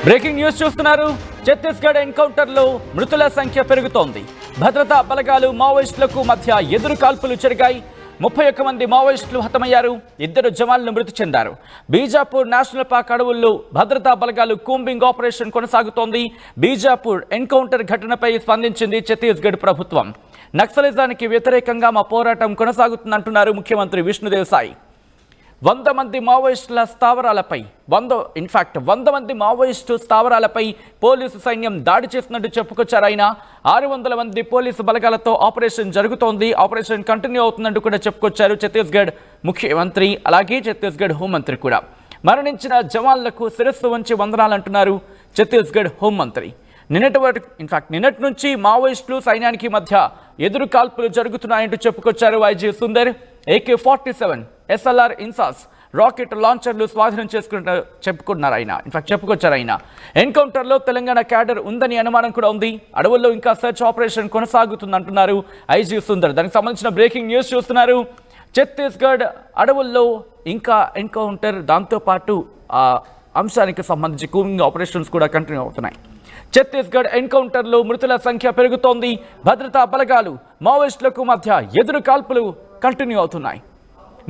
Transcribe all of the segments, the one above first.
Breaking news చూస్తున్నారు. ఛత్తీస్గఢ్ ఎన్కౌంటర్లో మృతుల సంఖ్య పెరుగుతోంది. భద్రతా బలగాలు మావోయిస్టులకు మధ్య ఎదురు కాల్పులు జరిగాయి. 31 మంది మావోయిస్టులు హతమయ్యారు. 2 జవాన్లు మృతి చెందారు. బీజాపూర్ నేషనల్ పార్క్ అడవుల్లో భద్రతా బలగాలు కూంబింగ్ ఆపరేషన్ కొనసాగుతోంది. బీజాపూర్ ఎన్కౌంటర్ ఘటనపై స్పందించింది ఛత్తీస్గఢ్ ప్రభుత్వం. నక్సలిజానికి వ్యతిరేకంగా మా పోరాటం కొనసాగుతుందంటున్నారు ముఖ్యమంత్రి విష్ణుదేవ్ సాయి. 100 మంది మావోయిస్టుల స్థావరాలపై 100 మంది మావోయిస్టు స్థావరాలపై పోలీసు సైన్యం దాడి చేసినట్టు చెప్పుకొచ్చారు. ఆయన 600 మంది పోలీసు బలగాలతో ఆపరేషన్ జరుగుతోంది, ఆపరేషన్ కంటిన్యూ అవుతుందంటూ కూడా చెప్పుకొచ్చారు ఛత్తీస్గఢ్ ముఖ్యమంత్రి, అలాగే ఛత్తీస్గఢ్ హోంమంత్రి కూడా. మరణించిన జవాన్లకు శిరస్సు వంచి వందనాలంటున్నారు ఛత్తీస్గఢ్ హోంమంత్రి. నిన్నటి నుంచి మావోయిస్టులు సైన్యానికి మధ్య ఎదురు కాల్పులు జరుగుతున్నాయంటూ చెప్పుకొచ్చారు IG Sundar. AK-47 SLR INSAS rocket లాంచర్లు స్వాధీనం చెప్పుకున్నారు ఆయన. చెప్పుకొచ్చారు ఆయన. ఎన్కౌంటర్లో తెలంగాణ క్యాడర్ ఉందని అనుమానం కూడా ఉంది. అడవుల్లో ఇంకా సెర్చ్ ఆపరేషన్ కొనసాగుతుందంటున్నారు ఐజీ సుందర్. దానికి సంబంధించిన బ్రేకింగ్ న్యూస్ చూస్తున్నారు. ఛత్తీస్గఢ్ అడవుల్లో ఇంకా ఎన్కౌంటర్, దాంతోపాటు ఆ అంశానికి సంబంధించి కూంబింగ్ ఆపరేషన్స్ కూడా కంటిన్యూ అవుతున్నాయి. ఛత్తీస్గఢ్ ఎన్కౌంటర్లో మృతుల సంఖ్య పెరుగుతోంది. భద్రతా బలగాలు మావోయిస్టులకు మధ్య ఎదురు కాల్పులు కంటిన్యూ అవుతున్నాయి.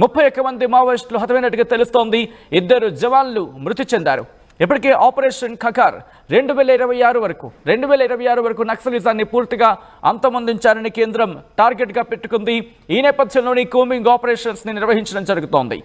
31 మంది మావోయిస్టులు హతమైనట్టుగా తెలుస్తోంది. 2 జవాన్లు మృతి చెందారు. ఇప్పటికే ఆపరేషన్ ఖకార్ 2026 వరకు నక్సలిజాన్ని పూర్తిగా అంతమొందించాలని కేంద్రం టార్గెట్గా పెట్టుకుంది. ఈ నేపథ్యంలోని కూంబింగ్ ఆపరేషన్స్ ని నిర్వహించడం జరుగుతోంది.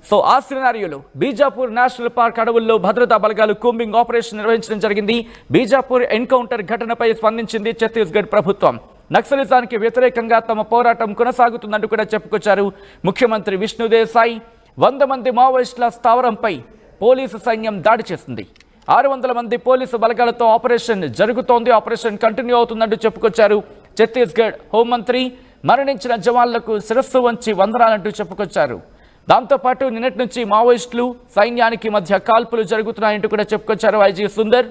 సో ఆ సినారియోలో బీజాపూర్ నేషనల్ పార్క్ అడవుల్లో భద్రతా బలగాలు కూంబింగ్ ఆపరేషన్ నిర్వహించడం జరిగింది. బీజాపూర్ ఎన్కౌంటర్ ఘటనపై స్పందించింది ఛత్తీస్గఢ్ ప్రభుత్వం. నక్సలిజానికి వ్యతిరేకంగా తమ పోరాటం కొనసాగుతుందంటూ కూడా చెప్పుకొచ్చారు ముఖ్యమంత్రి విష్ణుదేవ్ సాయి. 100 మంది మావోయిస్టుల స్థావరంపై పోలీసు సైన్యం దాడి చేసింది. 600 మంది పోలీసు బలగాలతో ఆపరేషన్ జరుగుతోంది, ఆపరేషన్ కంటిన్యూ అవుతుందంటూ చెప్పుకొచ్చారు ఛత్తీస్గఢ్ హోంమంత్రి. మరణించిన జవాన్లకు శిరస్సు వంచి వందనాలంటూ చెప్పుకొచ్చారు. దాంతోపాటు నిన్నటి నుంచి మావోయిస్టులు సైన్యానికి మధ్య కాల్పులు జరుగుతున్నాయంటూ కూడా చెప్పుకొచ్చారు IG Sundar.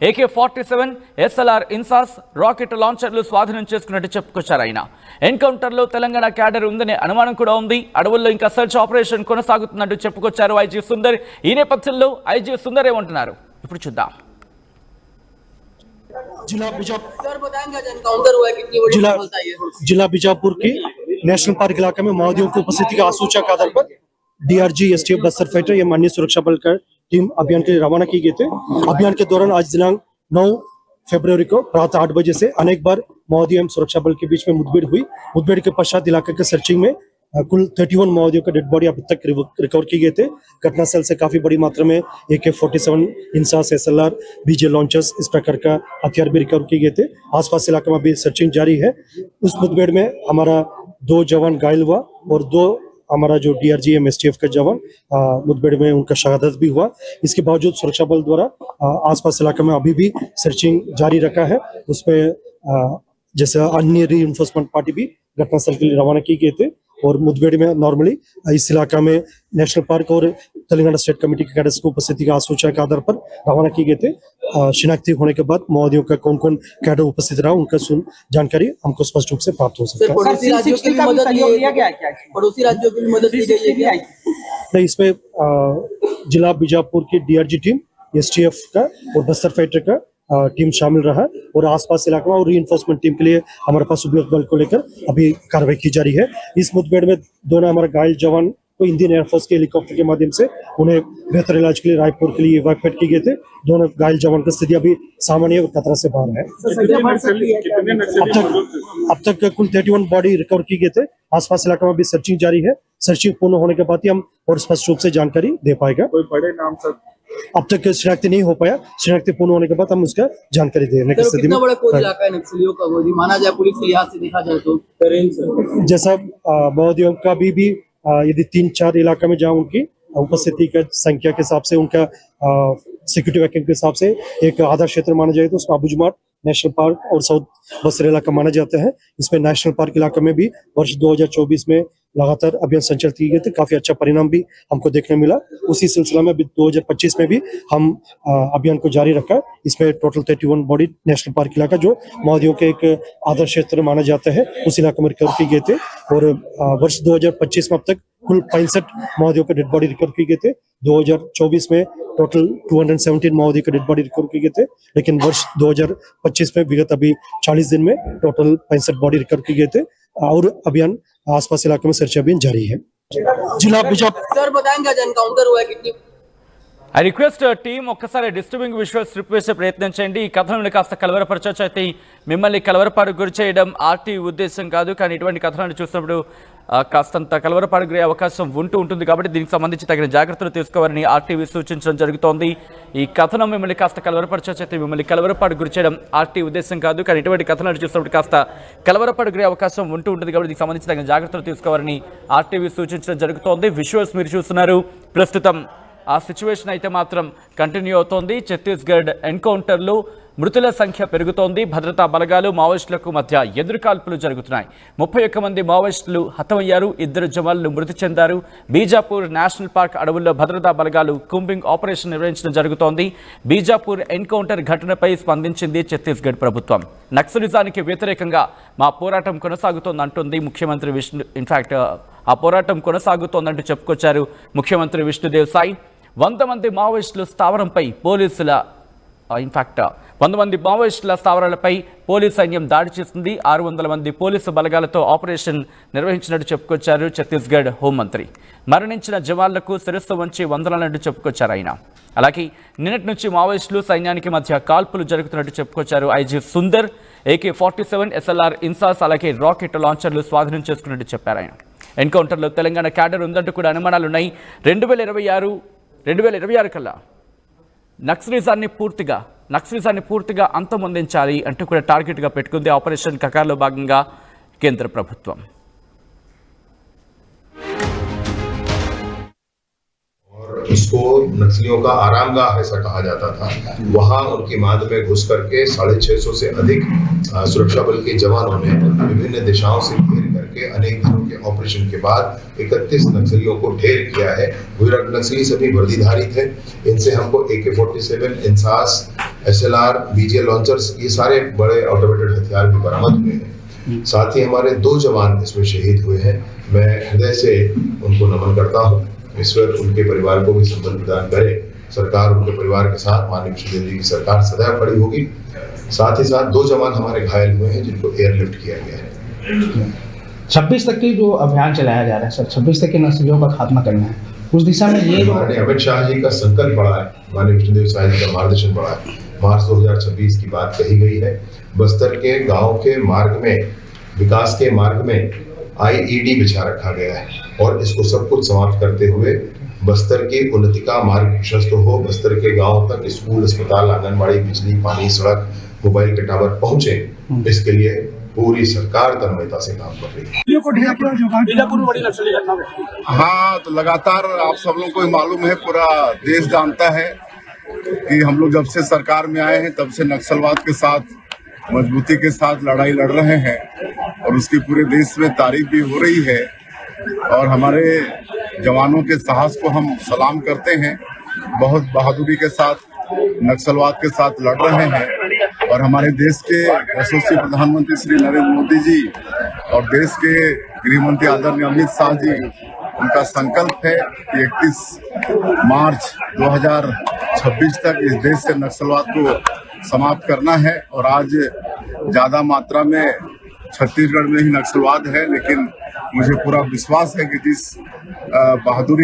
AK-47 SLR INSAS rocket లాంచర్లు స్వాధీనం చేసుకున్నట్టు చెప్పుకొచ్చారు ఆయన. ఎన్కౌంటర్లో తెలంగాణ క్యాడర్ ఉందనే అనుమానం కూడా ఉంది. అడవుల్లో ఇంకా సెర్చ్ ఆపరేషన్ కొనసాగుతున్నట్టు చెప్పుకొచ్చారు ఐజీ సుందర్. ఈ నేపథ్యంలో ఐజీ సుందర్ ఏమంటున్నారు ఇప్పుడు చూద్దాం. जिला बीजापुर की नेशनल पार्क इलाके में माओवादियों की उपस्थिति के आसूचक के आधार पर DRG STF बस्तर फाइटर एवं अन्य सुरक्षा बल का टीम अभियान के लिए रवाना की गए थे। अभियान के दौरान आज दिनांक 9 फरवरी को प्रातः 8 बजे से अनेक बार माओवादी एवं सुरक्षा बल के बीच में मुठभेड़ हुई। मुठभेड़ के पश्चात इलाके के सर्चिंग में कुल 31 माओवादियों का डेड बॉडी अब तक रिकवर किए गए थे। घटनास्थल से काफी बड़ी मात्रा में AK-47 INSAS SLR BJ launchers इस प्रकार का हथियार भी रिकवर किए गए थे। आसपास इलाके में अभी सर्चिंग जारी है। उस मुठभेड़ में हमारा 2 जवान घायल हुआ और 2 हमारा जो DRG एवं STF का जवान मुठभेड़ में उनका शहादत भी हुआ। इसके बावजूद सुरक्षा बल द्वारा आसपास इलाके में अभी भी सर्चिंग जारी रखा है। उसमें जैसे अन्य रीइंफोर्समेंट पार्टी भी घटनास्थल के लिए रवाना की गए थे और मुठभेड़ में नॉर्मली इस इलाका में नेशनल पार्क और तेलंगाना स्टेट कमेटी के कैडेट्स को उपस्थिति के आसूचना के आधार पर रवाना किए गए थे। शिनाख्ती होने के बाद माओवादियों का कौन कौन कैडर उपस्थित रहा उनका जानकारी हमको स्पष्ट रूप से प्राप्त हो सकता है। पड़ोसी राज्यों की भी मदद ली गई है। नहीं, इसमें जिला बीजापुर की DRG टीम STF का और बस्तर फाइटर का टीम शामिल रहा और आसपास इलाके में और रीइंफोर्समेंट टीम के लिए हमारे पास उपयुक्त बल को लेकर अभी कार्रवाई की जा रही है। इस मुठभेड़ में दोनों हमारे घायल जवान को इंडियन एयरफोर्स के हेलीकॉप्टर के माध्यम से उन्हें बेहतर इलाज के लिए रायपुर के लिए इवैक्यूएट किए गए थे। दोनों घायल जवान की स्थिति अभी सामान्य खतरा से बाहर है। अब तक कुल 31 बॉडी रिकवर की गए थे। आसपास इलाके में भी सर्चिंग जारी है। सर्चिंग पूर्ण होने के बाद ही हम और स्पष्ट रूप से जानकारी दे पाएगा। कोई बड़े नाम सर अब तक शिनाख्ती नहीं हो पाया। शिनाख्ती पूर्ण होने के बाद हम उसका जानकारी देने की स्थिति में। बड़ा कोई इलाका है नक्सलियों का, वो माना जाए पुलिस के लिहाज से देखा जाए तो जैसा माओवादियों का भी यदि 3-4 इलाका में जहाँ उनकी उपस्थिति का संख्या के हिसाब से उनका सिक्योरिटी वैकेंट के हिसाब से एक आधा क्षेत्र माना जाए तो उसमें अबुजमाट नेशनल पार्क और साउथ बस्तर इलाका माना जाता है। इसमें नेशनल पार्क इलाके में भी वर्ष 2024 में लगातार अभियान संचालित किए गए थे। काफी अच्छा परिणाम भी हमको देखने मिला। उसी सिलसिला में अभी 2025 में भी हम अभियान को जारी रखा। इसमें टोटल 31 बॉडी नेशनल पार्क इलाका जो माओवादियों के एक आदर्श क्षेत्र माना जाता है उस इलाके में रिकवर किए गए थे और वर्ष 2025 में अब तक कुल 65 माओवादियों के डेड बॉडी रिकवर किए गए थे। 2024 में टोटल 217 माओवादी के डेड बॉडी रिकवर किए गए थे, लेकिन वर्ष 2025 में विगत अभी 40 दिन में टोटल 65 बॉडी रिकवर किए गए थे और अभियान आसपास इलाके में सर्च अभियान जारी है। जिला बीजापुर सर बताएंगे आज एनकाउंटर हुआ है कितनी ఐ రిక్వెస్ట్ టీమ్ ఒక్కసారి డిస్టర్బింగ్ విజువల్స్ స్ట్రిప్ వేసే ప్రయత్నం చేయండి. ఈ కథనాలను కాస్త కలవరపరచవచ్చు. అయితే మిమ్మల్ని కలవరపాటుకు గురి చేయడం ఆర్టీ ఉద్దేశం కాదు, కానీ ఇటువంటి కథనాలను చూసినప్పుడు కాస్తంత కలవరపాటుకు గురే అవకాశం ఉంటుంది. కాబట్టి దీనికి సంబంధించి తగిన జాగ్రత్తలు తీసుకోవాలని ఆర్టీవీ సూచించడం జరుగుతోంది. ఈ కథనం మిమ్మల్ని కాస్త కలవరపరచవచ్చు. అయితే మిమ్మల్ని కలవరపాటుకు గురి చేయడం ఆర్టీ ఉద్దేశం కాదు, కానీ ఇటువంటి కథనాలు చూసినప్పుడు కాస్త కలవరపాటుకు గురే అవకాశం ఉంటుంది. కాబట్టి దీనికి సంబంధించి తగిన జాగ్రత్తలు తీసుకోవాలని ఆర్టీవీ సూచించడం జరుగుతోంది. విజువల్స్ మీరు చూస్తున్నారు. ప్రస్తుతం ఆ సిచ్యువేషన్ అయితే మాత్రం కంటిన్యూ అవుతోంది. ఛత్తీస్గఢ్ ఎన్కౌంటర్లో మృతుల సంఖ్య పెరుగుతోంది. భద్రతా బలగాలు మావోయిస్టులకు మధ్య ఎదురుకాల్పులు జరుగుతున్నాయి. 31 మంది మావోయిస్టులు హతమయ్యారు. 2 జవాన్లు మృతి చెందారు. బీజాపూర్ నేషనల్ పార్క్ అడవుల్లో భద్రతా బలగాలు కూంబింగ్ ఆపరేషన్ నిర్వహించడం జరుగుతోంది. బీజాపూర్ ఎన్కౌంటర్ ఘటనపై స్పందించింది ఛత్తీస్గఢ్ ప్రభుత్వం. నక్సలిజానికి వ్యతిరేకంగా మా పోరాటం కొనసాగుతోందంటుంది ముఖ్యమంత్రి విష్ణు. ఇన్ఫాక్ట్ ఆ పోరాటం కొనసాగుతోందంటూ చెప్పుకొచ్చారు ముఖ్యమంత్రి విష్ణుదేవ్ సాయి. 100 మంది మావోయిస్టుల స్థావరంపై పోలీసుల 100 మంది మావోయిస్టుల స్థావరాలపై పోలీసు సైన్యం దాడి చేసింది. 600 మంది పోలీసు బలగాలతో ఆపరేషన్ నిర్వహించినట్టు చెప్పుకొచ్చారు ఛత్తీస్గఢ్ హోంమంత్రి. మరణించిన జవాన్లకు శిరస్సు వంచి వందనాలంటూ చెప్పుకొచ్చారు ఆయన. అలాగే నిన్నటి నుంచి మావోయిస్టులు సైన్యానికి మధ్య కాల్పులు జరుగుతున్నట్టు చెప్పుకొచ్చారు IG Sundar. AK-47 SLR INSAS అలాగే రాకెట్ లాంచర్లు స్వాధీనం చేసుకున్నట్టు చెప్పారు ఆయన. ఎన్కౌంటర్లో తెలంగాణ క్యాడర్ ఉందంటూ కూడా అనుమానాలున్నాయి. 2026 కల్లా నక్సలిజాన్ని పూర్తిగా అంతమొందించాలి అంటూ కూడా టార్గెట్గా పెట్టుకుంది ఆపరేషన్ కకార్లో భాగంగా కేంద్ర ప్రభుత్వం. इसको नक्सलियों का आरामगाह ऐसा कहा जाता था। वहां उनकी मांद में घुस करके 650 से अधिक सुरक्षा बल के जवानों ने विभिन्न दिशाओं से घेर करके अनेक दिनों के ऑपरेशन के बाद 31 नक्सलियों को ढेर किया है। नक्सली सभी वर्दीधारी थे। इनसे हमको AK-47 INSAS SLR BJ launchers ये सारे बड़े ऑटोमेटेड हथियार भी बरामद हुए हैं। साथ ही हमारे 2 जवान इसमें शहीद हुए हैं। मैं हृदय से उनको नमन करता हूँ। ईश्वर उनके परिवार को भी संबल प्रदान करे। सरकार उनके परिवार के साथ माननीय विष्णुदेव जी की सरकार सदैव खड़ी होगी। साथ ही साथ 2 जवान हमारे घायल हुए हैं जिनको एयरलिफ्ट किया गया है। 26 तक की जो अभियान चलाया जा रहा है सर, 26 तक के नक्सलियों का खात्मा करना है, उस दिशा में ये माननीय अमित शाह जी का संकल्प बड़ा है, माननीय विष्णुदेव साई जी का मार्गदर्शन बड़ा है। मार्च 2026 की बात कही गई है। बस्तर के गाँव के मार्ग में, विकास के मार्ग में IED बिछा रखा गया है और इसको सब कुछ समाप्त करते हुए बस्तर के उन्नति का मार्ग प्रशस्त हो, बस्तर के गांव तक स्कूल, अस्पताल, आंगनबाड़ी, बिजली, पानी, सड़क, मोबाइल के टावर पहुंचे, इसके लिए पूरी सरकार तन्मयता से काम कर रही है। हाँ, तो लगातार आप सब लोगों को मालूम है, पूरा देश जानता है कि हम लोग जब से सरकार में आए हैं तब से नक्सलवाद के साथ मजबूती के साथ लड़ाई लड़ रहे हैं और उसकी पूरे देश में तारीफ भी हो रही है। और हमारे जवानों के साहस को हम सलाम करते हैं। बहुत बहादुरी के साथ नक्सलवाद के साथ लड़ रहे हैं और हमारे देश के यशस्वी प्रधानमंत्री श्री नरेंद्र मोदी जी और देश के गृहमंत्री आदरणीय अमित शाह जी, उनका संकल्प है कि 31 मार्च 2026 तक इस देश से नक्सलवाद को समाप्त करना है। और आज ज्यादा मात्रा में छत्तीसगढ़ में ही नक्सलवाद है, लेकिन मुझे पूरा विश्वास है कि जिस बहादुरी